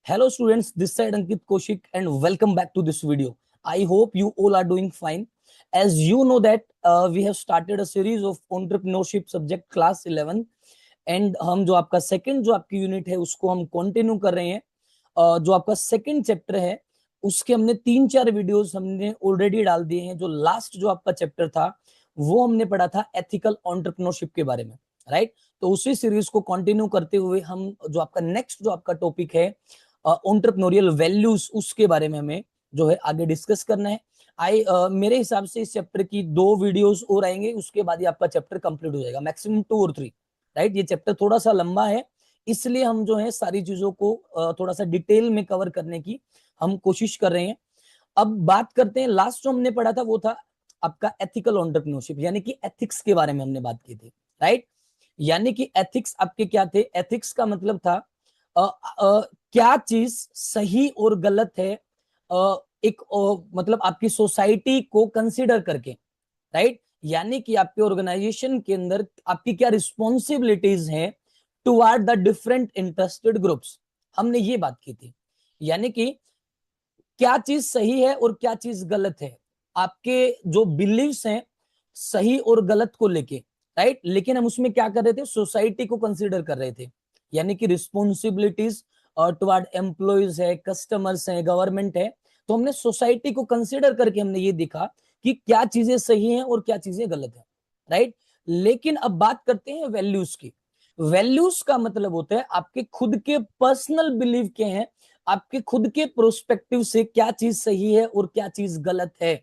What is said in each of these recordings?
Hello students, this side Ankit Koshik and welcome back to this video. I hope you all are doing fine. As you know that we have started a series of entrepreneurship subject class 11 and हम जो आपका second जो आपकी unit है उसको हम continue कर रहे हैं। जो आपका सेकंड चैप्टर है उसके हमने 3-4 वीडियोस हमने ऑलरेडी डाल दिए हैं। जो लास्ट जो आपका चैप्टर था वो हमने पढ़ा था एथिकल एंटरप्रेन्योरशिप के बारे में, राइट। तो उसी सीरीज को कंटिन्यू करते हुए हम जो आपका नेक्स्ट जो आपका टॉपिक है एंटरप्रेन्योरियल वैल्यूज, उसके बारे में हमें जो है आगे डिस्कस करना है। मेरे हिसाब से इस चैप्टर की 2 वीडियोस और आएंगे, उसके बाद ही आपका चैप्टर कंप्लीट हो जाएगा, मैक्सिमम 2 और 3, राइट। ये चैप्टर थोड़ा सा लंबा है, इसलिए हम जो है सारी चीजों को थोड़ा सा डिटेल में कवर करने की हम कोशिश कर रहे हैं। अब बात करते हैं, लास्ट जो हमने पढ़ा था वो था आपका एथिकल एंटरप्रेन्योरशिप, यानी कि एथिक्स के बारे में हमने बात की थी, राइट। यानी कि एथिक्स आपके क्या थे? एथिक्स का मतलब था क्या चीज सही और गलत है, एक मतलब आपकी सोसाइटी को कंसिडर करके, राइट। यानी कि आपके ऑर्गेनाइजेशन के अंदर आपकी क्या रिस्पॉन्सिबिलिटीज हैं toward the different interested groups, हमने ये बात की थी। यानी कि क्या चीज सही है और क्या चीज गलत है, आपके जो बिलीव्स हैं सही और गलत को लेके, राइट। लेकिन हम उसमें क्या कर रहे थे? सोसाइटी को कंसीडर कर रहे थे, यानी कि रिस्पॉन्सिबिलिटीज टुवर्ड एम्प्लॉयज है, कस्टमर्स है, गवर्नमेंट है। तो हमने सोसाइटी को कंसीडर करके हमने ये देखा कि क्या चीजें सही हैं और क्या चीजें गलत है, राइट। लेकिन अब बात करते हैं वैल्यूज की। वैल्यूज का मतलब होता है आपके खुद के पर्सनल बिलीव के हैं, आपके खुद के प्रोस्पेक्टिव से क्या चीज सही है और क्या चीज गलत है।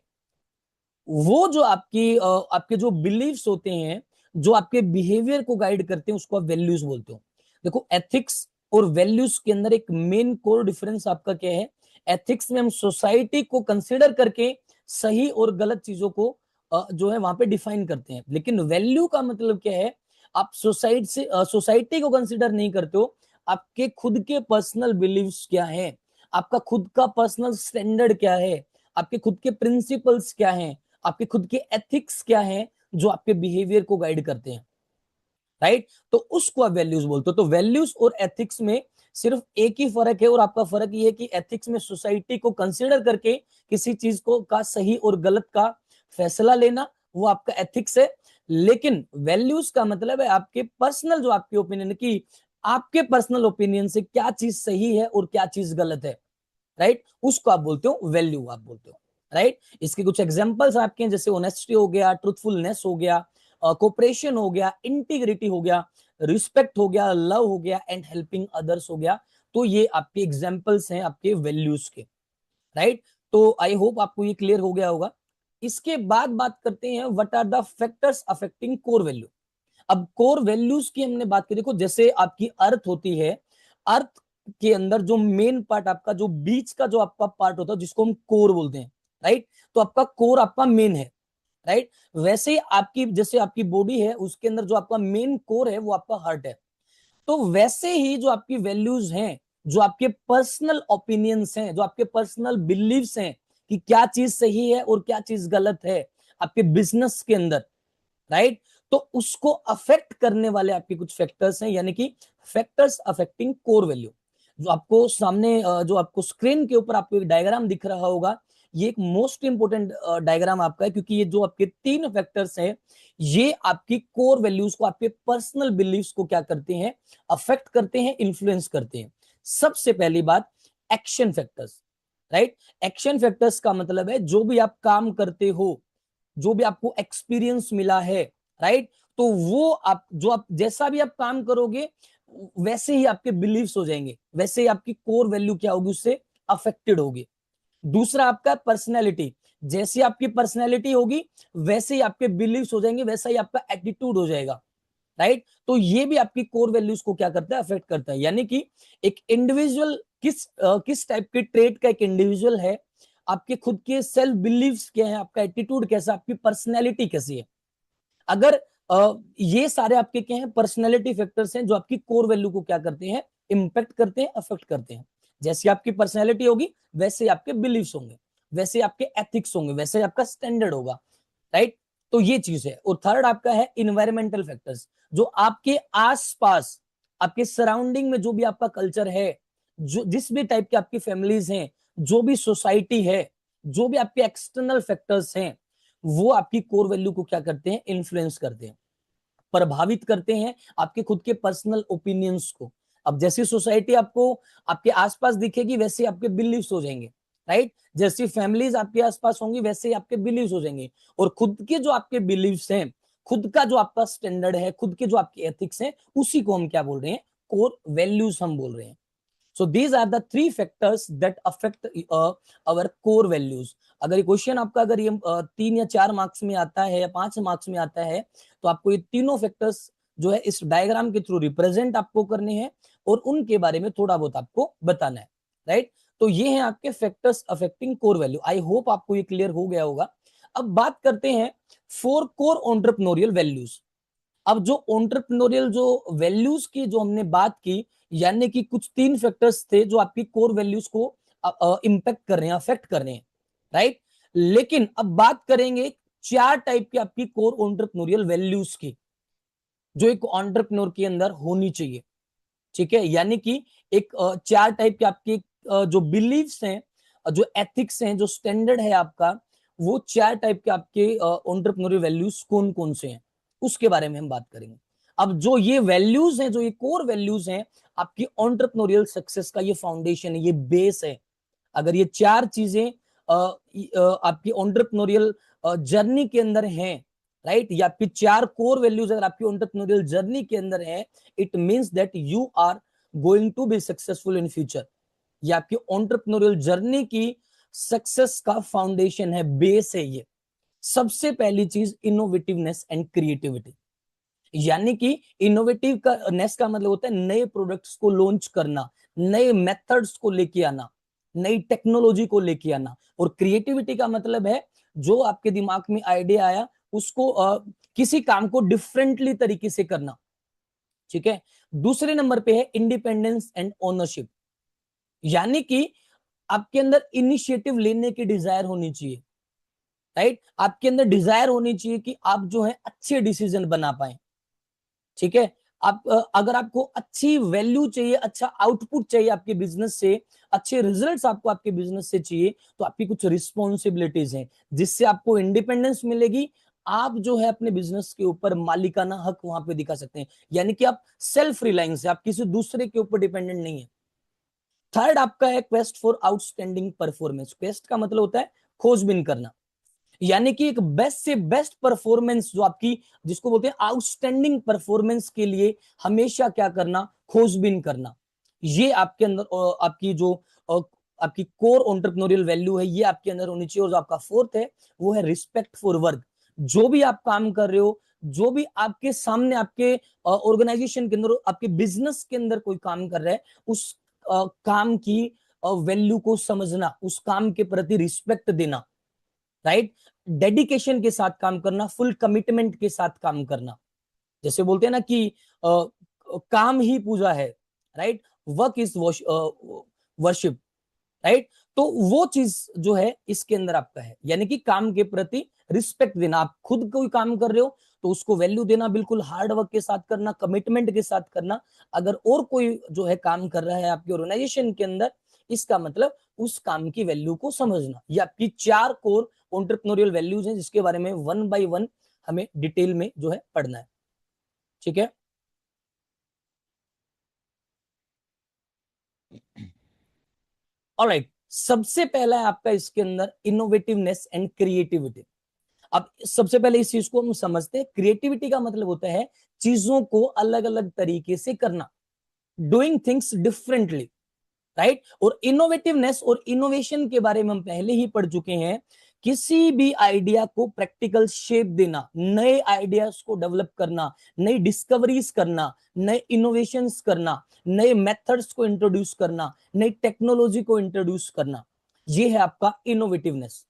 वो जो आपके जो बिलीव्स होते हैं, जो आपके बिहेवियर को गाइड करते हैं, उसको आप वैल्यूज बोलते हो। देखो, एथिक्स और वैल्यूज के अंदर एक मेन कोर डिफरेंस आपका क्या है? एथिक्स में हम सोसाइटी को कंसिडर करके सही और गलत चीजों को जो है वहां पे डिफाइन करते हैं। लेकिन वैल्यू का मतलब क्या है? आप सोसाइटी को कंसिडर नहीं करते हो, आपके खुद के पर्सनल बिलीव्स क्या है, आपका खुद का पर्सनल स्टैंडर्ड क्या है, आपके खुद के प्रिंसिपल्स क्या है, आपके खुद के एथिक्स क्या हैं जो आपके बिहेवियर को गाइड करते हैं, राइट। तो उसको आप वैल्यूज बोलते हो। तो वैल्यूज और एथिक्स में सिर्फ एक ही फर्क है, और आपका फर्क ये है कि एथिक्स में सोसाइटी को कंसिडर करके किसी चीज को का सही और गलत का फैसला लेना, वो आपका एथिक्स है। लेकिन वैल्यूज का मतलब है आपके पर्सनल जो आपके ओपिनियन की, आपके पर्सनल ओपिनियन से क्या चीज सही है और क्या चीज गलत है, राइट। उसको आप बोलते हो वैल्यू, आप बोलते हो, राइट। इसके कुछ एग्जांपल्स आपके हैं, जैसे ऑनेस्टी हो गया, ट्रूथफुलनेस हो गया, कोऑपरेशन हो गया, इंटीग्रिटी हो गया, रिस्पेक्ट हो गया, लव हो गया एंड हेल्पिंग अदर्स हो गया। तो ये आपके एग्जांपल्स हैं आपके वैल्यूज के, राइट। तो आई होप आपको ये क्लियर हो गया होगा। इसके बाद बात करते हैं what are the factors affecting core value. अब कोर वैल्यूज की हमने बात की, देखो जैसे आपकी अर्थ होती है, अर्थ के अंदर जो मेन पार्ट आपका, जो बीच का जो आपका पार्ट होता है जिसको हम कोर बोलते हैं, राइट। तो आपका कोर आपका मेन है, राइट। वैसे ही आपकी जैसे आपकी बॉडी है, उसके अंदर जो आपका मेन कोर है वो आपका हार्ट है। तो वैसे ही जो आपकी वैल्यूज हैं, जो आपके पर्सनल ओपिनियंस हैं, जो आपके पर्सनल बिलीव्स हैं कि क्या चीज सही है और क्या चीज गलत है आपके बिजनेस के अंदर, राइट। तो उसको अफेक्ट करने वाले आपके कुछ फैक्टर्स हैं, यानी कि फैक्टर्स अफेक्टिंग कोर वैल्यू। जो आपको सामने जो आपको स्क्रीन के ऊपर आपको एक डायग्राम दिख रहा होगा, ये एक मोस्ट इंपोर्टेंट डायग्राम आपका है, क्योंकि ये जो आपके 3 फैक्टर्स हैं, ये आपकी कोर वैल्यूज को, आपके पर्सनल बिलीव्स को क्या करते हैं? अफेक्ट करते हैं, इन्फ्लुएंस करते हैं। सबसे पहली बात, action factors, right. Action factors का मतलब है जो भी आप काम करते हो, जो भी आपको एक्सपीरियंस मिला है, राइट। तो वो आप जो आप जैसा भी आप काम करोगे वैसे ही आपके बिलीव्स हो जाएंगे, वैसे ही आपकी कोर वैल्यू क्या होगी, उससे अफेक्टेड होगी। दूसरा आपका पर्सनैलिटी, जैसी आपकी पर्सनैलिटी होगी वैसे ही आपके बिलीव्स हो जाएंगे, वैसा ही आपका एटीट्यूड हो जाएगा, राइट। तो ये भी आपकी कोर वैल्यूज को क्या करता है? अफेक्ट करता है। यानी कि एक इंडिविजुअल किस टाइप के ट्रेट का एक इंडिविजुअल है, आपके खुद के सेल्फ बिलीव्स क्या है, आपका एटीट्यूड कैसा, आपकी पर्सनैलिटी कैसी है। अगर ये सारे आपके क्या हैं? पर्सनैलिटी फैक्टर्स हैं जो आपकी कोर वैल्यू को क्या करते हैं? इंपैक्ट करते हैं, अफेक्ट करते हैं। जैसी आपकी पर्सनैलिटी होगी वैसे आपके बिलीव्स होंगे, वैसे आपके एथिक्स होंगे, वैसे आपका स्टैंडर्ड होगा, राइट। तो ये चीज है। और थर्ड आपका है इन्वायरमेंटल फैक्टर्स, जो आपके आसपास, आपके सराउंडिंग में जो भी आपका कल्चर है, जो जिस भी टाइप के आपकी फैमिलीज हैं, जो भी सोसाइटी है, जो भी आपके एक्सटर्नल फैक्टर्स हैं, वो आपकी कोर वैल्यू को क्या करते हैं, इन्फ्लुएंस करते हैं, प्रभावित करते हैं आपके खुद के पर्सनल ओपिनियंस को। अब जैसी सोसाइटी आपको आपके आसपास दिखेगी वैसे आपके बिलीव्स हो जाएंगे, राइट। जैसी फैमिलीज आपके आसपास होंगी वैसे ही आपके बिलीव्स हो जाएंगे, और खुद के जो आपके बिलीव्स हैं, खुद का जो आपका स्टैंडर्ड है, खुद के जो आपके एथिक्स हैं, उसी को हम क्या बोल रहे हैं, कोर वैल्यूज हम बोल रहे हैं। So these are the three factors that affect our core values. अगर ये क्वेश्चन आपका अगर ये 3 या 4 मार्क्स में आता है या 5 मार्क्स में आता है, तो आपको ये तीनों फैक्टर्स जो है इस डायग्राम के थ्रू रिप्रेजेंट आपको करने हैं और उनके बारे में थोड़ा बहुत आपको बताना है, राइट। तो ये हैं आपके factors affecting core value. I hope आपको ये क्लियर हो गया होगा। अब बात करते हैं 4 कोर एंटरप्रेन्योरियल वैल्यूज। अब जो एंटरप्रेन्योरियल जो वैल्यूज की जो हमने बात की, यानी कि कुछ 3 फैक्टर्स थे जो आपकी कोर वैल्यूज को इंपैक्ट कर रहे हैं, अफेक्ट कर रहे हैं, राइट। लेकिन अब बात करेंगे 4 टाइप की आपकी कोर एंटरप्रेन्योरियल वैल्यूज की, जो एक एंटरप्रेन्योर के अंदर होनी चाहिए, ठीक है। यानी कि एक 4 टाइप के आपके जो बिलीव्स हैं, जो एथिक्स हैं, जो स्टैंडर्ड है आपका, वो 4 टाइप के आपके एंटरप्रेन्योरियल वैल्यूज कौन कौन से हैं, उसके बारे में हम बात करेंगे। अब जो ये वैल्यूज हैं, जो ये कोर वैल्यूज हैं, आपकी एंटरप्रेन्योरियल सक्सेस का ये फाउंडेशन है, ये बेस है। अगर ये 4 चीजें आपकी एंटरप्रेन्योरियल जर्नी के अंदर हैं, राइट, या आपकी 4 कोर वैल्यूज अगर आपकी एंटरप्रेन्योरियल जर्नी के अंदर है, it means that you are going to be successful in future. ये आपकी एंटरप्रेन्योरियल जर्नी की सक्सेस का फाउंडेशन है, बेस है ये। सबसे पहली चीज इनोवेटिवनेस एंड क्रिएटिविटी, यानी कि इनोवेटिव का नेस का मतलब होता है नए प्रोडक्ट्स को लॉन्च करना, नए मेथड्स को लेके आना, नई टेक्नोलॉजी को लेके आना। और क्रिएटिविटी का मतलब है जो आपके दिमाग में आइडिया आया उसको किसी काम को डिफरेंटली तरीके से करना, ठीक है। दूसरे नंबर पे है इंडिपेंडेंस एंड ओनरशिप, यानी कि आपके अंदर इनिशिएटिव लेने की डिजायर होनी चाहिए, राइट। आपके अंदर डिजायर होनी चाहिए कि आप जो है अच्छे डिसीजन बना पाए, ठीक है। आप अगर आपको अच्छी वैल्यू चाहिए, अच्छा आउटपुट चाहिए आपके बिजनेस से, अच्छे रिजल्ट्स आपको आपके बिजनेस से चाहिए, तो आपकी कुछ रिस्पॉन्सिबिलिटीज हैं जिससे आपको इंडिपेंडेंस मिलेगी। आप जो है अपने बिजनेस के ऊपर मालिकाना हक वहां पे दिखा सकते हैं, यानी कि आप सेल्फ रिलायंस है, आप किसी दूसरे के ऊपर डिपेंडेंट नहीं है। थर्ड आपका है quest for outstanding performance. Quest का मतलब होता है खोजबीन करना, यानी कि एक बेस्ट से बेस्ट परफॉर्मेंस जो आपकी, जिसको बोलते हैं आउटस्टैंडिंग परफॉर्मेंस के लिए हमेशा क्या करना, खोजबीन करना। ये आपके अंदर आपकी जो आपकी कोर एंटरप्रेन्योरियल वैल्यू है, ये आपके अंदर होनी चाहिए। और जो आपका फोर्थ है वो है रिस्पेक्ट फॉर वर्क। जो भी आप काम कर रहे हो, जो भी आपके सामने आपके ऑर्गेनाइजेशन के अंदर, आपके बिजनेस के अंदर कोई काम कर रहा है, उस काम की वैल्यू को समझना, उस काम के प्रति रिस्पेक्ट देना, राइट। डेडिकेशन के साथ काम करना, फुल कमिटमेंट के साथ काम करना। जैसे बोलते हैं ना कि काम ही पूजा है, right, work is worship, right. तो वो चीज जो है इसके अंदर आपका है, यानी कि काम के प्रति रिस्पेक्ट देना। आप खुद कोई काम कर रहे हो तो उसको वैल्यू देना, बिल्कुल हार्ड वर्क के साथ करना, कमिटमेंट के साथ करना। अगर और कोई जो है काम कर रहा है आपकी ऑर्गेनाइजेशन के अंदर, इसका मतलब उस काम की वैल्यू को समझना। ये आपकी 4 कोर एंटरप्रेन्योरियल वैल्यूज हैं, जिसके बारे में 1 बाय 1 हमें डिटेल में जो है पढ़ना है, ठीक है। ऑलराइट, सबसे पहला है आपका इसके अंदर इनोवेटिवनेस एंड क्रिएटिविटी। अब सबसे पहले इस चीज को हम समझते हैं। क्रिएटिविटी का मतलब होता है चीजों को अलग अलग तरीके से करना, डूइंग थिंग्स डिफरेंटली, राइट। और इनोवेटिवनेस और इनोवेशन के बारे में हम पहले ही पढ़ चुके हैं। किसी भी आइडिया को प्रैक्टिकल शेप देना, नए आइडियाज को डेवलप करना, नई डिस्कवरीज करना, नए इनोवेशंस करना, नए मेथड्स को इंट्रोड्यूस करना, नई टेक्नोलॉजी को इंट्रोड्यूस करना, ये है आपका इनोवेटिवनेस,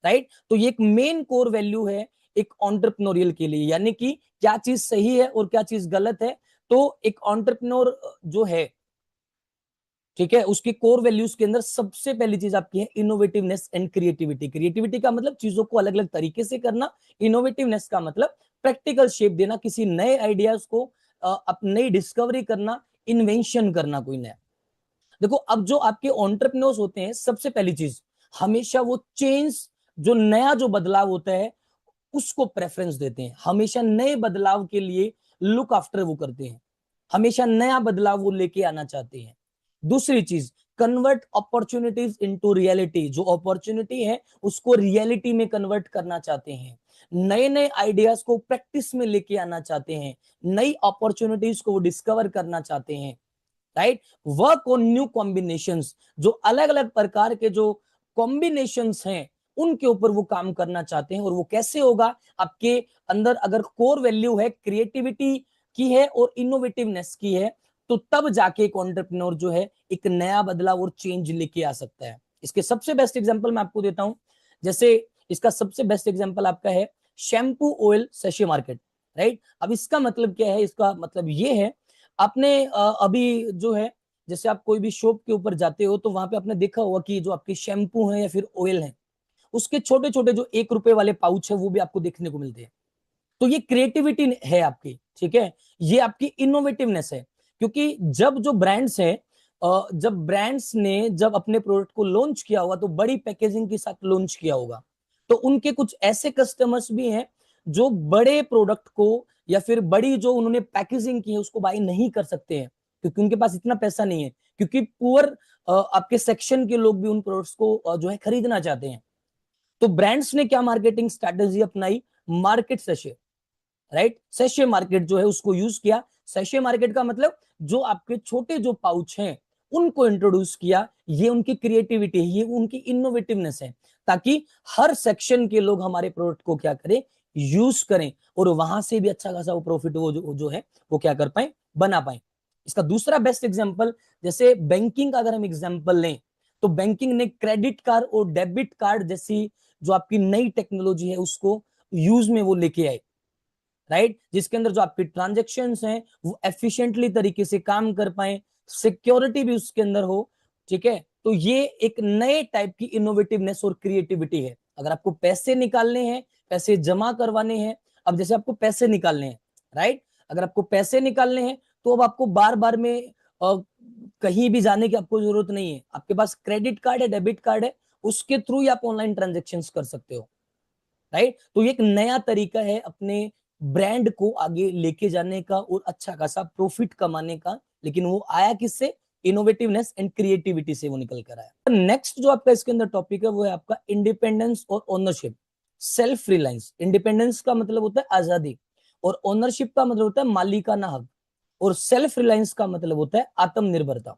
राइट। तो ये एक मेन कोर वैल्यू है एक एंटरप्रेन्योरियल के लिए, यानी कि क्या चीज सही है और क्या चीज गलत है। तो एक एंटरप्रेन्योर जो है, ठीक है, उसकी कोर वैल्यूज के अंदर सबसे पहली चीज आपकी है इनोवेटिवनेस एंड क्रिएटिविटी। क्रिएटिविटी का मतलब चीजों को अलग अलग तरीके से करना, इनोवेटिवनेस का मतलब प्रैक्टिकल शेप देना, किसी नए आइडियाज को नई डिस्कवरी करना, इन्वेंशन करना कोई नया। देखो अब जो आपके एंटरप्रेन्योर्स होते हैं, सबसे पहली चीज हमेशा वो चेंज, जो नया जो बदलाव होता है उसको प्रेफरेंस देते हैं, हमेशा नए बदलाव के लिए लुक आफ्टर वो करते हैं, हमेशा नया बदलाव वो लेके आना चाहते हैं। दूसरी चीज, कन्वर्ट अपॉर्चुनिटीज इनटू रियलिटी, जो अपॉर्चुनिटी है उसको रियलिटी में कन्वर्ट करना चाहते हैं, नए नए आइडियाज को प्रैक्टिस में लेके आना चाहते हैं, नई अपॉर्चुनिटीज को वो डिस्कवर करना चाहते हैं, right. Work on new combinations, जो अलग अलग प्रकार के जो कॉम्बिनेशंस हैं उनके ऊपर वो काम करना चाहते हैं। और वो कैसे होगा, आपके अंदर अगर कोर वैल्यू है क्रिएटिविटी की है और इनोवेटिवनेस की है, तो तब जाके एक एंटरप्रेन्योर जो है एक नया बदलाव और चेंज लेके आ सकता है। इसके सबसे बेस्ट एग्जांपल मैं आपको देता हूं, जैसे इसका सबसे बेस्ट एग्जांपल आपका है shampoo oil sachet market, right. अब इसका मतलब क्या है, इसका मतलब ये है, आपने अभी जो है, जैसे आप कोई भी शॉप के ऊपर जाते हो तो वहां पे आपने देखा होगा कि जो आपके शैम्पू है या फिर ऑयल है, उसके छोटे छोटे जो 1 रुपए वाले पाउच है वो भी आपको देखने को मिलते हैं। तो ये क्रिएटिविटी है आपकी, ठीक है, ये आपकी इनोवेटिवनेस है। क्योंकि जब जो ब्रांड्स हैं, जब ब्रांड्स ने जब अपने प्रोडक्ट को लॉन्च किया होगा तो बड़ी पैकेजिंग के साथ लॉन्च किया होगा, तो उनके कुछ ऐसे कस्टमर्स भी हैं जो बड़े प्रोडक्ट को या फिर बड़ी जो उन्होंने पैकेजिंग की है उसको बाय नहीं कर सकते हैं, क्योंकि उनके पास इतना पैसा नहीं है, क्योंकि पुअर आपके सेक्शन के लोग भी उन प्रोडक्ट्स को जो है खरीदना चाहते हैं। तो ब्रांड्स ने क्या मार्केटिंग स्ट्रेटेजी अपनाई, market sachet, right, sachet market जो है उसको यूज किया। सेशे मार्केट का मतलब जो आपके छोटे जो पाउच हैं उनको इंट्रोड्यूस किया, ये उनकी क्रिएटिविटी है, ये उनकी इनोवेटिवनेस है, ताकि हर सेक्शन के लोग हमारे प्रोडक्ट को क्या करें, यूज करें, और वहां से भी अच्छा खासा वो प्रॉफिट वो जो है वो क्या कर पाए, बना पाए। इसका दूसरा बेस्ट एग्जांपल, जैसे बैंकिंग का अगर हम एग्जांपल लें, तो बैंकिंग ने क्रेडिट कार्ड और डेबिट कार्ड जैसी जो आपकी नई टेक्नोलॉजी है उसको यूज में वो लेके आए, राइट, जिसके अंदर जो आपकी ट्रांजेक्शन्स हैं वो एफिशिएंटली तरीके से काम कर पाए, सिक्योरिटी भी उसके अंदर हो, ठीक है। तो ये एक नए टाइप की इनोवेटिवनेस और क्रिएटिविटी है। अगर आपको पैसे निकालने हैं, पैसे जमा करवाने हैं, अब जैसे आपको पैसे निकालने हैं, राइट, अगर आपको पैसे निकालने हैं तो अब आपको बार बार में कहीं भी जाने की आपको जरूरत नहीं है, आपके पास क्रेडिट कार्ड है, डेबिट कार्ड है, उसके थ्रू ही आप ऑनलाइन ट्रांजेक्शन कर सकते हो, राइट। तो ये एक नया तरीका है अपने ब्रांड को आगे लेके जाने का और अच्छा खासा प्रॉफिट कमाने का, लेकिन वो आया किससे, इनोवेटिवनेस एंड क्रिएटिविटी से वो निकल कर आया। नेक्स्ट जो आपका इसके अंदर टॉपिक है वो है आपका इंडिपेंडेंस और ओनरशिप, सेल्फ रिलायंस। इंडिपेंडेंस का मतलब होता है आजादी, और ओनरशिप का मतलब होता है मालिकाना हक, और सेल्फ रिलायंस का मतलब होता है आत्मनिर्भरता,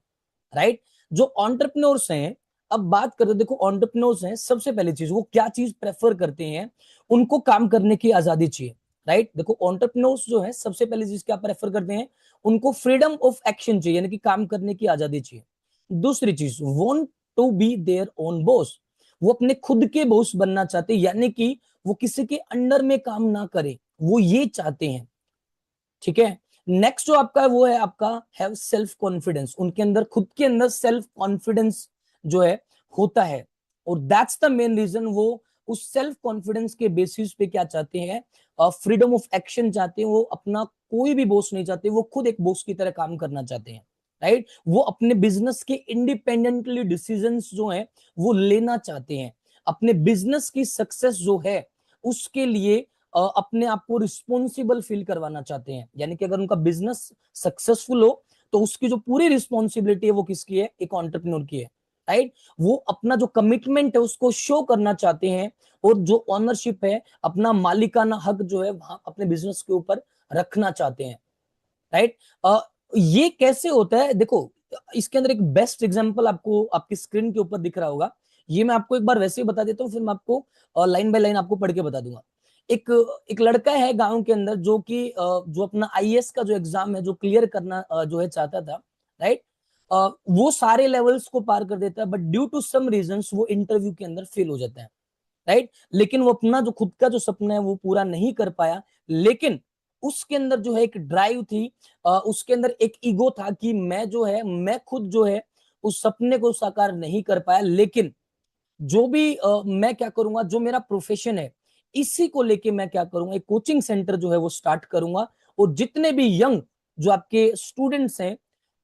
राइट। जो एंटरप्रेन्योर्स हैं, अब बात करते, देखो एंटरप्रेन्योर्स हैं, सबसे पहली चीज वो क्या चीज प्रेफर करते हैं, उनको काम करने की आजादी चाहिए, राइट। देखो एंटरप्रेन्योर्स जो है सबसे पहली चीज क्या प्रेफर करते हैं, उनको फ्रीडम ऑफ एक्शन चाहिए, यानी कि काम करने की आजादी चाहिए। दूसरी चीज, want to be their own boss, वो अपने खुद के बॉस बनना चाहते हैं, यानी कि वो किसी के अंडर में काम ना करे, वो ये चाहते हैं, ठीक है। नेक्स्ट जो आपका है वो है आपका हैव सेल्फ कॉन्फिडेंस, उनके अंदर खुद के अंदर सेल्फ कॉन्फिडेंस जो है होता है, और दैट्स द मेन रीजन वो उस सेल्फ कॉन्फिडेंस के बेसिस पे क्या चाहते हैं, फ्रीडम ऑफ एक्शन चाहते हैं, वो अपना कोई भी बॉस नहीं चाहते, वो खुद एक बॉस की तरह काम करना चाहते हैं, राइट। वो अपने बिजनेस के इंडिपेंडेंटली डिसीजंस जो है वो लेना चाहते हैं, अपने बिजनेस की सक्सेस जो है उसके लिए अपने आप को रिस्पॉन्सिबल फील करवाना चाहते हैं, यानी कि अगर उनका बिजनेस सक्सेसफुल हो तो उसकी जो पूरी रिस्पॉन्सिबिलिटी है वो किसकी है, एक एंटरप्रेन्योर की है, राइट। वो अपना जो कमिटमेंट है उसको शो करना चाहते हैं, और जो ओनरशिप है, अपना मालिकाना हक जो है वहां अपने बिजनेस के ऊपर रखना चाहते हैं, राइट। ये कैसे होता है, देखो इसके अंदर एक बेस्ट एग्जांपल आपको आपकी स्क्रीन के ऊपर दिख रहा होगा, ये मैं आपको एक बार वैसे ही बता देता हूँ, फिर मैं आपको लाइन बाय लाइन आपको पढ़ के बता दूंगा। एक एक लड़का है गांव के अंदर जो कि जो अपना आईएएस का जो एग्जाम है जो क्लियर करना जो है चाहता था, राइट। वो सारे लेवल्स को पार कर देता है, but due to some reasons वो इंटरव्यू के अंदर फेल हो जाता है, राइट। लेकिन वो अपना जो खुद का जो सपना है वो पूरा नहीं कर पाया, लेकिन उसके अंदर जो है एक ड्राइव थी, उसके अंदर एक ईगो था कि मैं जो है मैं खुद जो है उस सपने को साकार नहीं कर पाया, लेकिन जो भी मैं क्या करूंगा, जो मेरा प्रोफेशन है इसी को लेके मैं क्या करूंगा, एक कोचिंग सेंटर जो है वो स्टार्ट करूंगा, और जितने भी यंग जो आपके स्टूडेंट्स हैं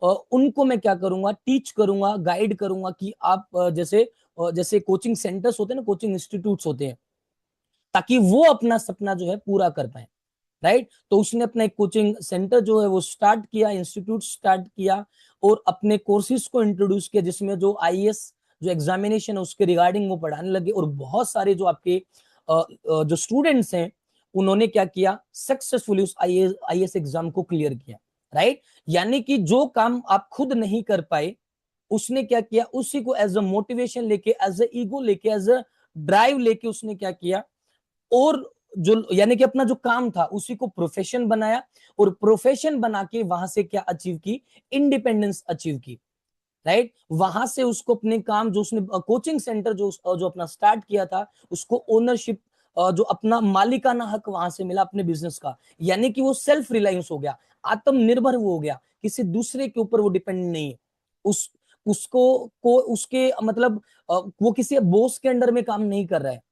उनको मैं क्या करूंगा, टीच करूंगा, गाइड करूंगा कि आप जैसे कोचिंग सेंटर्स होते हैं ना, कोचिंग इंस्टीट्यूट्स होते हैं, ताकि वो अपना सपना जो है पूरा कर पाए। राइट, तो उसने अपना एक कोचिंग सेंटर जो है वो स्टार्ट किया, इंस्टीट्यूट स्टार्ट किया, और अपने कोर्सेज को इंट्रोड्यूस किया, जिसमें जो आईएएस जो एग्जामिनेशन है उसके रिगार्डिंग वो पढ़ाने लगे। और बहुत सारे जो आपके जो स्टूडेंट्स हैं उन्होंने क्या किया, सक्सेसफुली उस आईएएस एग्जाम को क्लियर किया। राइट, यानी कि जो काम आप खुद नहीं कर पाए, उसने क्या किया, उसी को एज अ मोटिवेशन लेके, एज अ ईगो लेके, एज अ ड्राइव लेके उसने क्या किया, और जो यानी कि अपना जो काम था उसी को प्रोफेशन बनाया, और प्रोफेशन बना के वहां से क्या अचीव की, इंडिपेंडेंस अचीव की। राइट, वहां से उसको अपने काम जो उसने कोचिंग सेंटर जो अपना स्टार्ट किया था, उसको ओनरशिप, जो अपना मालिकाना हक वहां से मिला अपने बिजनेस का, यानी कि वो सेल्फ रिलायंस हो गया, आत्मनिर्भर वो हो गया, किसी दूसरे के ऊपर वो डिपेंड नहीं है। उस उसको को उसके मतलब वो किसी बॉस के अंडर में काम नहीं कर रहा है।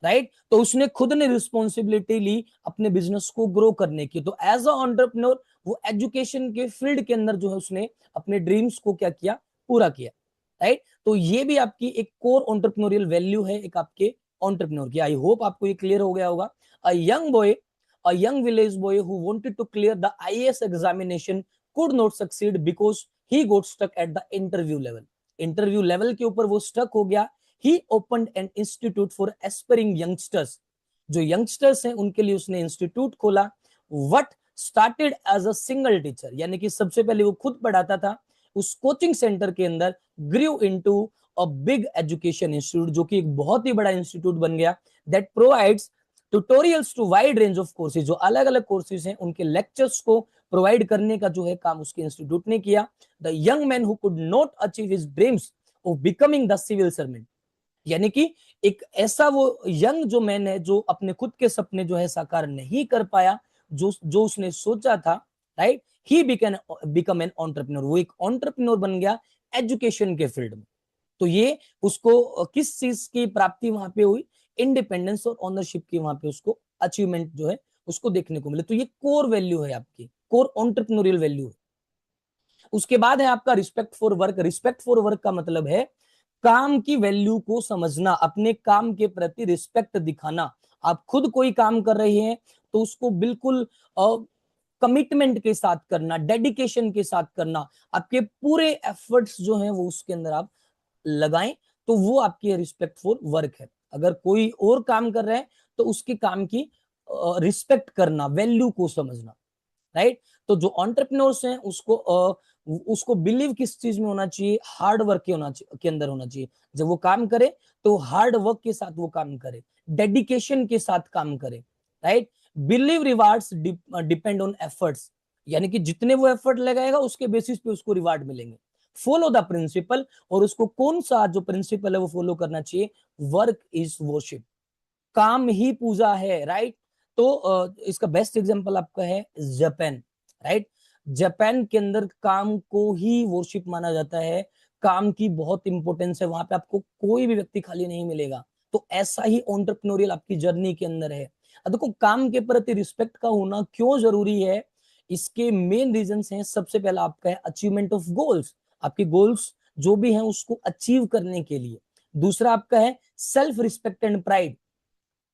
राइट, तो उसने खुद ने रिस्पॉन्सिबिलिटी ली अपने बिजनेस को ग्रो करने की। तो एज अ एंटरप्रेन्योर वो एजुकेशन के फील्ड के अंदर जो है उसने अपने ड्रीम्स को क्या किया, पूरा किया। राइट, तो ये भी आपकी एक कोर एंटरप्रेन्योरियल वैल्यू है, एक आपके एंटरप्रेन्योर की। आई होप आपको ये क्लियर हो गया होगा। A young village boy who wanted to clear the IAS examination could not succeed because he got stuck at the interview level. Interview level के ऊपर वो स्टक हो गया। He opened an institute for aspiring youngsters, जो youngsters हैं उनके लिए उसने इंस्टीट्यूट खोला। What started as a single teacher, यानी कि सबसे पहले वो खुद पढ़ाता था, उस कोचिंग सेंटर के अंदर grew into a big education institute, जो कि एक बहुत ही बड़ा इंस्टीट्यूट बन गया, that provides tutorials to wide range of courses, जो अलग अलग कोर्सेज हैं उनके लेक्चर्स को प्रोवाइड करने का जो है काम उसके इंस्टीट्यूट ने किया। The young man who could not achieve his dreams of becoming the civil servant, यानी कि एक ऐसा वो यंग जो मैन है जो अपने खुद के सपने जो है साकार नहीं कर पाया, जो जो उसने सोचा था। Right, he become an entrepreneur, वो एक एंटरप्रेन्योर बन गया एजुकेशन के फील्ड में। तो ये उसको किस चीज की प्राप्ति वहां पे हुई, इंडिपेंडेंस और ओनरशिप की वहां पे उसको अचीवमेंट जो है उसको देखने को मिले। तो ये कोर वैल्यू है आपकी, कोर एंटरप्रेन्योरियल वैल्यू है। उसके बाद है आपका respect for work. Respect for work का मतलब है काम की वैल्यू को समझना, अपने काम के प्रति रिस्पेक्ट दिखाना। आप खुद कोई काम कर रहे हैं तो उसको बिल्कुल कमिटमेंट के साथ करना, डेडिकेशन के साथ करना, आपके पूरे एफर्ट्स जो हैं वो उसके अंदर आप लगाएं, तो वो आपकी रिस्पेक्ट फॉर वर्क है। अगर कोई और काम कर रहा है तो उसके काम की रिस्पेक्ट करना, वैल्यू को समझना। राइट, तो जो एंटरप्रेन्योर्स हैं उसको बिलीव किस चीज में होना चाहिए, हार्ड वर्क के अंदर होना चाहिए। जब वो काम करे तो हार्ड वर्क के साथ वो काम करे, डेडिकेशन के साथ काम करे। Right, believe rewards depend on efforts, यानी कि जितने वो एफर्ट लगाएगा उसके बेसिस पे उसको रिवार्ड मिलेंगे। फॉलो द प्रिंसिपल, और उसको कौन सा जो प्रिंसिपल है वो फॉलो करना चाहिए, वर्क इज वर्शिप, काम ही पूजा है। राइट, तो इसका बेस्ट एग्जांपल आपका है जापान। राइट, जापान के अंदर काम को ही वर्शिप माना जाता है, काम की बहुत इंपॉर्टेंस है, वहां पे आपको कोई भी व्यक्ति खाली नहीं मिलेगा। तो ऐसा ही एंटरप्रेन्योरियल आपकी जर्नी के अंदर है। अब देखो काम के प्रति रिस्पेक्ट का होना क्यों जरूरी है, इसके मेन रीजंस हैं। सबसे पहला आपका है अचीवमेंट ऑफ गोल्स, आपके गोल्स जो भी हैं उसको अचीव करने के लिए। दूसरा आपका है self respect and pride,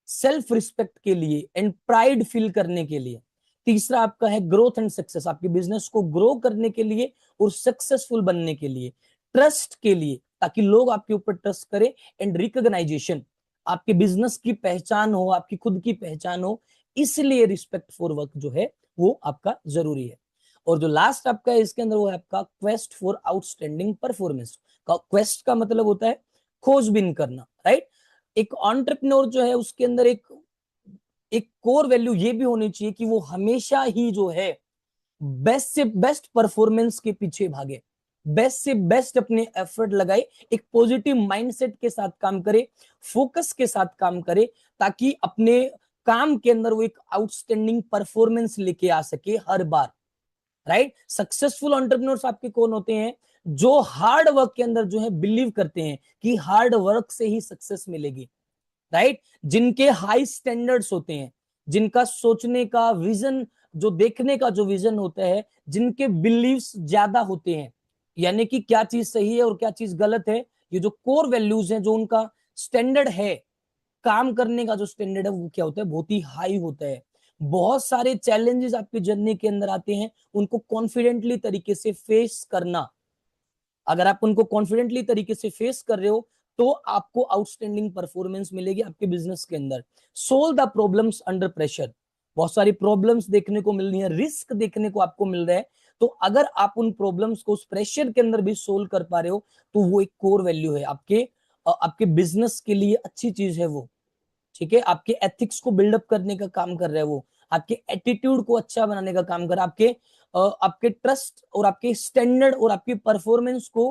self respect के लिए एंड प्राइड फील करने के लिए। तीसरा आपका है ग्रोथ एंड सक्सेस, आपके बिजनेस को ग्रो करने के लिए और सक्सेसफुल बनने के लिए। ट्रस्ट के लिए, ताकि लोग आपके ऊपर ट्रस्ट करें, एंड रिकॉग्नाइजेशन, आपके बिजनेस की पहचान हो, आपकी खुद की पहचान हो, इसलिए रिस्पेक्ट फॉर वर्क जो है वो आपका जरूरी है। और जो लास्ट आपका है इसके अंदर वो है आपका quest for outstanding performance. Quest का मतलब होता है खोजबीन करना। राइट, एक एंटरप्रेन्योर जो है उसके अंदर एक एक कोर वैल्यू ये भी होनी चाहिए कि वो हमेशा ही जो है बेस्ट से बेस्ट परफॉर्मेंस के पीछे भागे, बेस्ट से बेस्ट अपने एफर्ट लगाए, एक पॉजिटिव माइंडसेट के साथ काम करे, फोकस के साथ काम करे, ताकि अपने काम के अंदर वो एक आउटस्टैंडिंग परफॉर्मेंस लेके आ सके हर बार। राइट, सक्सेसफुल एंटरप्रेन्योर्स आपके कौन होते हैं, जो हार्ड वर्क के अंदर जो है बिलीव करते हैं कि हार्ड वर्क से ही सक्सेस मिलेगी। राइट, जिनके हाई स्टैंडर्ड्स होते हैं, जिनका सोचने का विजन जो देखने का जो विजन होता है, जिनके बिलीव्स ज्यादा होते हैं, यानी कि क्या चीज सही है और क्या चीज गलत है, ये जो कोर वैल्यूज हैं, जो उनका स्टैंडर्ड है, काम करने का जो स्टैंडर्ड है, वो क्या होता है, बहुत ही हाई होता है। बहुत सारे चैलेंजेस आपकी जर्नी के अंदर आते हैं, उनको कॉन्फिडेंटली तरीके से फेस करना। अगर आप उनको कॉन्फिडेंटली तरीके से फेस कर रहे हो, तो आपको आउटस्टैंडिंग परफॉर्मेंस मिलेगी आपके बिजनेस के अंदर। Solve the problems under pressure, बहुत सारी प्रॉब्लम्स देखने को मिल रही है, रिस्क देखने को आपको मिल रहा है, तो अगर आप उन प्रॉब्लम्स को उस प्रेशर के अंदर भी सोल्व कर पा रहे हो, तो वो एक कोर वैल्यू है आपके, आपके बिजनेस के लिए अच्छी चीज है वो। ठीक है, आपके एथिक्स को बिल्डअप करने का काम कर रहा है वो, आपके एटीट्यूड को अच्छा बनाने का काम कर रहा है, आपके ट्रस्ट और आपके स्टैंडर्ड और आपकी परफॉर्मेंस को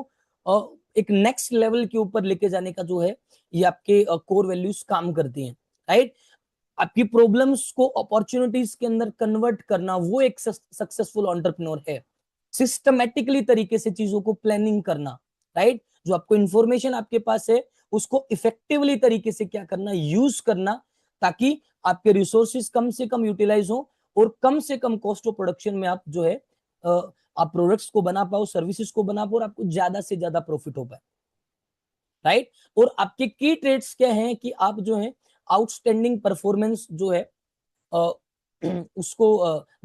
एक नेक्स्ट लेवल के ऊपर लेके जाने का जो है, ये आपके कोर वैल्यूज काम करती हैं। राइट, आपकी प्रॉब्लम्स को अपॉर्चुनिटीज के अंदर कन्वर्ट करना, वो एक सक्सेसफुल एंटरप्रेन्योर है। सिस्टमेटिकली तरीके से चीजों को प्लानिंग करना, राइट, जो आपको इंफॉर्मेशन आपके पास है, उसको इफेक्टिवली तरीके से क्या करना, यूज करना, ताकि आपके रिसोर्सेज कम से कम यूटिलाइज हो और कम से कम कॉस्ट ऑफ प्रोडक्शन में आप जो है आप प्रोडक्ट्स को बना पाओ, सर्विसेज को बना पाओ, और आपको ज्यादा से ज्यादा प्रॉफिट हो पाए। राइट, और आपके की ट्रेड्स क्या हैं कि आप जो है आउटस्टैंडिंग परफॉर्मेंस जो है, अ, उसको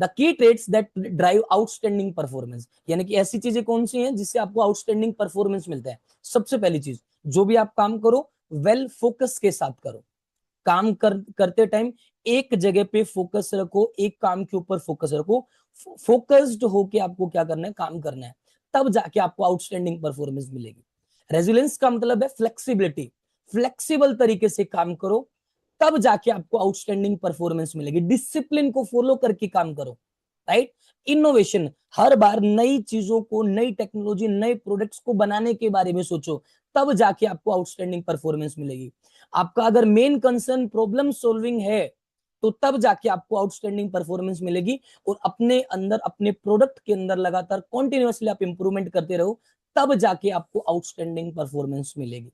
the key traits that drive outstanding performance, यानी कि ऐसी चीजें कौन सी हैं जिससे आपको आउटस्टैंडिंग परफॉर्मेंस मिलता है। सबसे पहली चीज, जो भी आप काम करो, वेल फोकस के साथ करो। काम करते टाइम एक जगह पे फोकस रखो, एक काम के ऊपर फोकस रखो, फोकस्ड होके आपको क्या करना है, काम करना है, तब जाके आपको आउटस्टैंडिंग परफॉर्मेंस मिलेगी। रेजिलियंस का मतलब है फ्लेक्सिबिलिटी, फ्लेक्सिबल तरीके से काम करो, तब जाके आपको आउटस्टैंडिंग परफॉर्मेंस मिलेगी। डिसिप्लिन को फॉलो करके काम करो। राइट, इनोवेशन, हर बार नई चीजों को, नई टेक्नोलॉजी, नए प्रोडक्ट्स को बनाने के बारे में सोचो, तब जाके आपको आउटस्टैंडिंग परफॉर्मेंस मिलेगी। आपका अगर मेन कंसर्न प्रॉब्लम सॉल्विंग है, तो तब जाके आपको आउटस्टैंडिंग परफॉर्मेंस मिलेगी, और अपने अंदर, अपने प्रोडक्ट के अंदर लगातार कॉन्टिन्यूअसली आप इंप्रूवमेंट करते रहो, तब जाके आपको आउटस्टैंडिंग परफॉर्मेंस मिलेगी।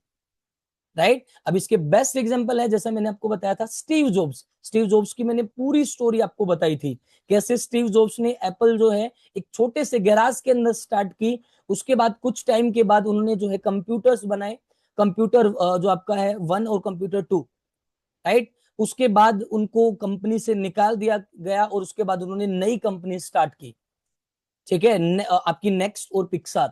राइट, अब इसके बेस्ट एग्जांपल है, जैसा मैंने आपको बताया था, स्टीव जॉब्स। स्टीव जॉब्स की मैंने पूरी स्टोरी आपको बताई थी, कैसे स्टीव जॉब्स ने एप्पल जो है एक छोटे से गैराज के अंदर स्टार्ट की। उसके बाद कुछ टाइम के बाद उन्होंने जो है कंप्यूटर्स बनाए, कंप्यूटर जो आपका है 1 और कंप्यूटर 2। राइट, उसके बाद उनको कंपनी से निकाल दिया गया, और उसके बाद उन्होंने नई कंपनी स्टार्ट की। ठीक है, आपकी नेक्स्ट और पिक्सार।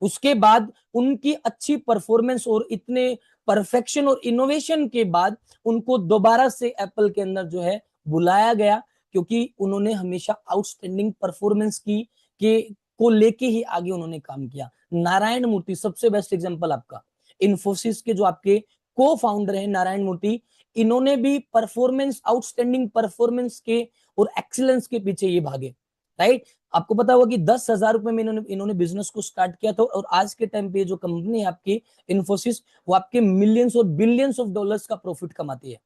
उसके बाद उनकी अच्छी परफॉर्मेंस और इतने परफेक्शन और इनोवेशन के बाद उनको दोबारा से एप्पल के अंदर जो है बुलाया गया, क्योंकि उन्होंने हमेशा आउटस्टैंडिंग परफॉर्मेंस की के को लेके ही आगे उन्होंने काम किया। नारायण मूर्ति सबसे बेस्ट एग्जांपल आपका, इन्फोसिस के जो आपके को फाउंडर हैं नारायण मूर्ति, इन्होंने भी परफॉर्मेंस, आउटस्टैंडिंग परफॉर्मेंस के और एक्सीलेंस के पीछे ये भागे। राइट, आपको पता होगा कि 10,000 रुपए में इन्होंने बिजनेस को स्टार्ट किया था, और आज के टाइम पे जो कंपनी है आपकी इन्फोसिस, वो आपके मिलियंस और बिलियंस ऑफ डॉलर्स का प्रॉफिट कमाती है।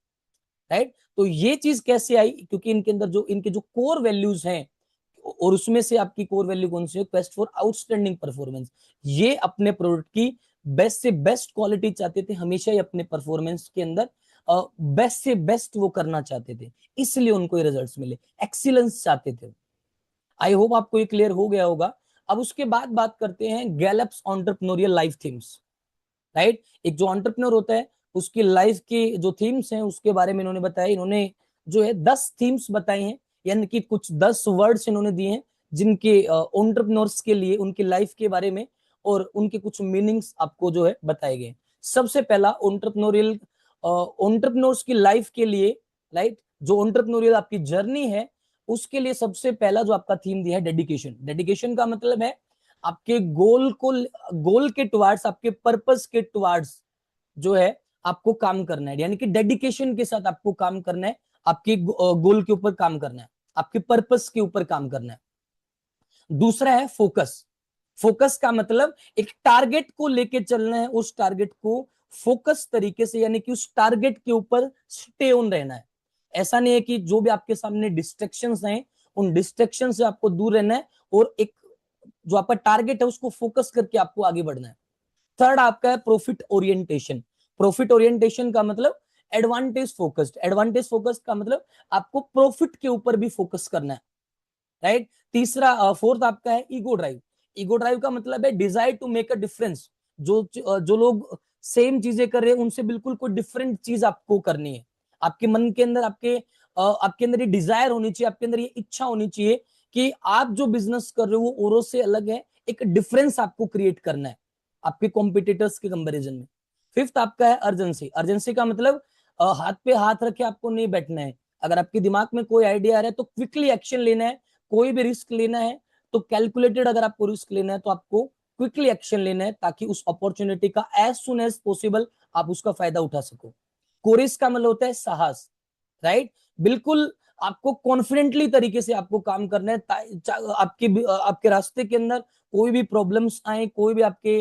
राइट, तो ये चीज कैसे आई, क्योंकि इनके अंदर जो इनके जो कोर वैल्यूज हैं, और उसमें से आपकी कोर वैल्यू कौन सी है, क्वेस्ट फॉर आउटस्टैंडिंग परफॉर्मेंस। ये अपने प्रोडक्ट की बेस्ट से बेस्ट क्वालिटी चाहते थे, हमेशा ही अपने परफॉर्मेंस के अंदर बेस्ट से बेस्ट वो करना चाहते थे, इसलिए उनको ये रिजल्ट्स मिले, एक्सीलेंस चाहते थे। आई होप आपको ये क्लियर हो गया होगा। अब उसके बाद बात करते हैं gallops entrepreneurial life themes. Right, एक जो एंटरप्रेन्योर होता है, उसकी लाइफ की जो थीम्स हैं उसके बारे में इन्होंने बताया। इन्होंने जो है 10 थीम्स बताई हैं, यानी कि कुछ 10 वर्ड्स इन्होंने दिए हैं, जिनके एंटरप्रेन्योर्स के लिए उनकी लाइफ के बारे में और उनके कुछ मीनिंग्स आपको जो है बताए गए। सबसे पहला एंटरप्रेन्योरियल, एंटरप्रेन्योर्स की लाइफ के लिए, राइट, जो एंटरप्रेन्योरियल आपकी जर्नी है, उसके लिए सबसे पहला जो आपका थीम दिया है, डेडिकेशन। डेडिकेशन का मतलब है आपके गोल के टुवार्ड्स, आपके पर्पस के टुवार्ड्स जो है आपको काम करना है, यानी कि डेडिकेशन के साथ आपको काम करना है, आपके गोल के ऊपर काम करना है, आपके पर्पस के ऊपर काम करना है। दूसरा है फोकस। फोकस का मतलब एक टारगेट को लेके चलना है, उस टारगेट को फोकस तरीके से, यानी कि उस टारगेट के ऊपर स्टे ऑन रहना है। ऐसा नहीं है कि जो भी आपके सामने डिस्ट्रैक्शंस हैं, उन डिस्ट्रैक्शन से आपको दूर रहना है, और एक जो आपका टारगेट है उसको फोकस करके आपको आगे बढ़ना है। थर्ड आपका है प्रॉफिट ओरिएंटेशन। प्रॉफिट ओरिएंटेशन का मतलब एडवांटेज फोकस्ड। एडवांटेज फोकस्ड का मतलब आपको प्रॉफिट के ऊपर भी फोकस करना है। राइट। तीसरा फोर्थ आपका है ईगो ड्राइव। ईगो ड्राइव का मतलब है desire to make a difference. जो लोग सेम चीजें कर रहे हैं उनसे बिल्कुल कोई डिफरेंट चीज आपको करनी है। आपके मन के अंदर आपके अंदर ये डिजायर होनी चाहिए, आपके अंदर ये इच्छा होनी चाहिए कि आप जो बिजनेस कर रहे हो वो औरों से अलग है, एक डिफरेंस आपको क्रिएट करना है आपके कॉम्पिटिटर्स के कंपेरिजन में। फिफ्थ आपका है अर्जेंसी। अर्जेंसी का मतलब हाथ पे हाथ रखे आपको नहीं बैठना है। अगर आपके दिमाग में कोई आइडिया आ रहा है तो क्विकली एक्शन लेना है। कोई भी रिस्क लेना है तो कैलकुलेटेड, अगर आपको रिस्क लेना है तो आपको क्विकली एक्शन लेना है ताकि उस अपॉर्चुनिटी का एज सुन एज पॉसिबल आप उसका फायदा उठा सको। कोरिस का मतलब होता है साहस, राइट। बिल्कुल आपको कॉन्फिडेंटली तरीके से आपको काम करना है। आपके रास्ते के अंदर कोई भी प्रॉब्लम्स आए, कोई भी आपके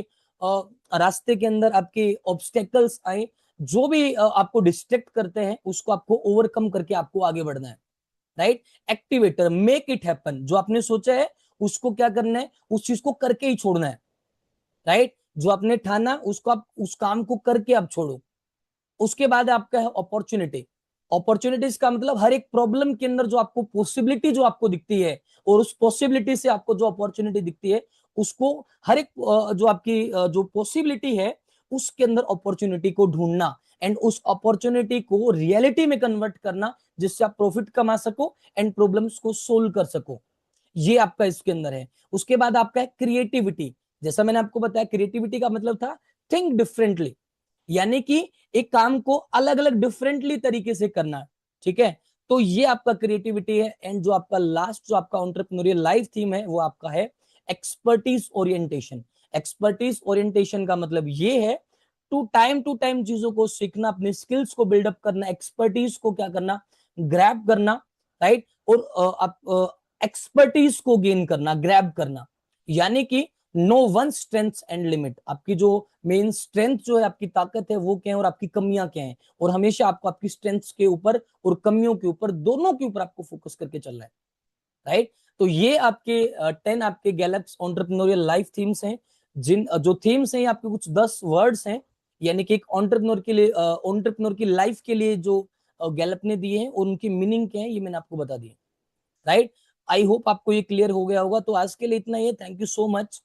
रास्ते के अंदर आपके ऑब्स्टेकल्स आए, जो भी आपको डिस्ट्रैक्ट करते हैं उसको आपको ओवरकम करके आपको आगे बढ़ना है, right. Activator, make it happen. जो आपने सोचा है उसको क्या करना है, उस चीज को करके ही छोड़ना है, राइट। जो आपने ठाना उसको आप उस काम को करके आप छोड़ो। उसके बाद आपका है अपॉर्चुनिटी। अपॉर्चुनिटीज का मतलब हर एक प्रॉब्लम के अंदर जो आपको पॉसिबिलिटी जो आपको दिखती है और उस पॉसिबिलिटी से आपको जो अपॉर्चुनिटी दिखती है उसको हर एक जो आपकी जो पॉसिबिलिटी है उसके अंदर अपॉर्चुनिटी को ढूंढना एंड उस अपॉर्चुनिटी को रियलिटी में कन्वर्ट करना जिससे आप प्रॉफिट कमा सको एंड प्रॉब्लम्स को सोल्व कर सको। ये आपका इसके अंदर है। उसके बाद आपका है क्रिएटिविटी। जैसा मैंने आपको बताया क्रिएटिविटी का मतलब था थिंक डिफरेंटली, यानी कि एक काम को अलग अलग डिफरेंटली तरीके से करना, ठीक है। तो ये आपका क्रिएटिविटी है। एंड जो आपका लास्ट जो आपका एंटरप्रेन्योरियल लाइफ थीम है वो आपका है एक्सपर्टीज ओरिएंटेशन। एक्सपर्टीज ओरिएंटेशन का मतलब ये है टू टाइम चीजों को सीखना, अपने स्किल्स को बिल्डअप करना, एक्सपर्टीज को क्या करना, ग्रैब करना, राइट। और आप एक्सपर्टीज को गेन करना, ग्रैब करना, यानी कि know one strength and limit. आपकी जो मेन स्ट्रेंथ जो है, आपकी ताकत है वो क्या है और आपकी कमियां क्या हैं, और हमेशा आपको आपकी स्ट्रेंथ्स के ऊपर और कमियों के ऊपर, दोनों के ऊपर आपको फोकस करके चलना है, राइट। तो ये आपके 10 आपके गैलेप्स एंटरप्रेन्योरियल लाइफ थीम्स हैं। जो थीम्स हैं आपके कुछ 10 वर्ड्स हैं, यानी कि एक एंटरप्रेन्योर के लिए, एंटरप्रेन्योर की लाइफ के लिए जो गैलप ने दिए हैं और उनकी मीनिंग क्या है ये मैंने आपको बता दिया, राइट। आई होप आपको ये क्लियर हो गया होगा। तो आज के लिए इतना ही है। Thank you so much.